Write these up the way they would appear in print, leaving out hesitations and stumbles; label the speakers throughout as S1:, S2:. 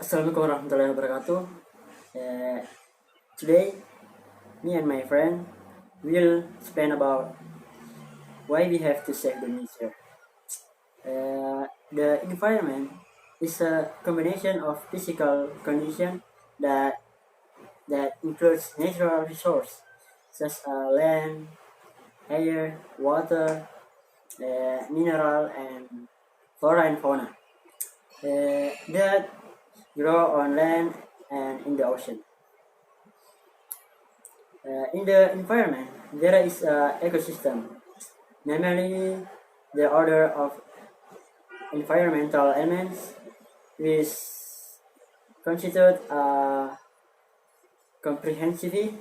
S1: Assalamualaikum warahmatullahi wabarakatuh. Today, me and my friend will explain about why we have to save the nature. The environment is a combination of physical condition that includes natural resources such as land, air, water, mineral, and flora and fauna that grow on land and in the ocean. In the environment, there is an ecosystem, namely the order of environmental elements, which constitute a comprehensive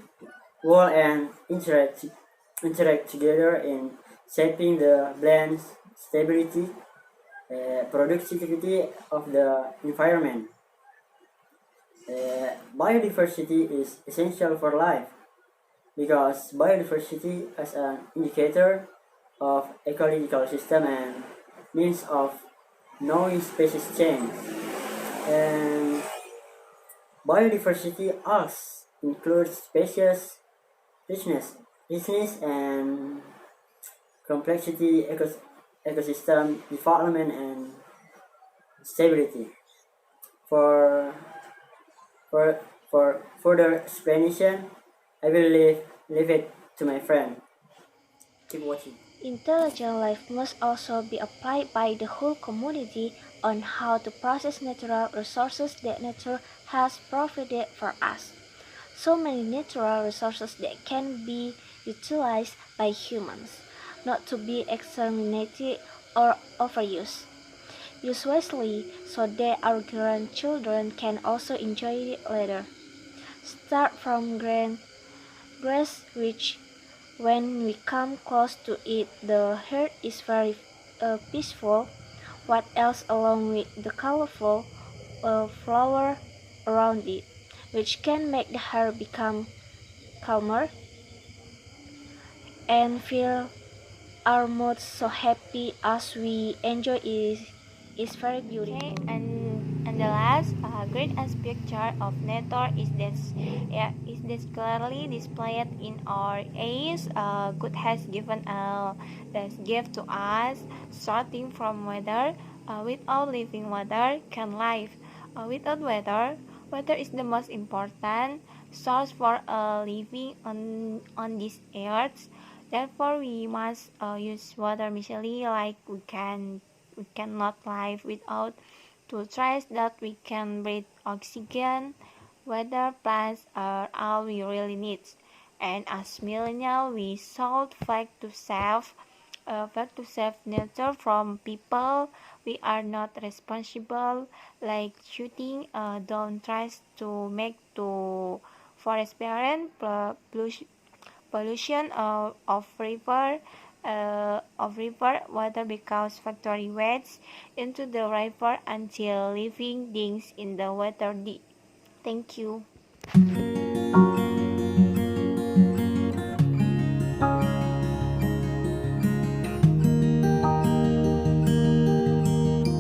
S1: whole and interact together in shaping the balance, stability, productivity of the environment. Biodiversity is essential for life because biodiversity is an indicator of ecological system and means of knowing species change. And biodiversity also includes species richness and complexity, ecosystem development and stability. For for further explanation, I will leave it to my friend. Keep watching.
S2: Intelligent life must also be applied by the whole community on how to process natural resources that nature has provided for us. So many natural resources that can be utilized by humans, not to be exterminated or overused. Use wisely so that our grandchildren can also enjoy it later. Start from grass which when we come close to it, the earth is very peaceful. What else along with the colorful flower around it, which can make the earth become calmer and feel our mood so happy as we enjoy it is very beautiful.
S3: Okay, and the last great picture of nature is this clearly displayed in our eyes. God has given this gift to us, starting from weather. Without living water, can life. Without water is the most important source for living on this earth. Therefore, we must use water wisely, like we cannot live without to trust that we can breathe oxygen. Weather plants are all we really need. And as millennials, we should fight to save nature from people. We are not responsible, like shooting down trees to make to forest barren, pollution of river water because factory waste into the river until living things in the water. Thank you.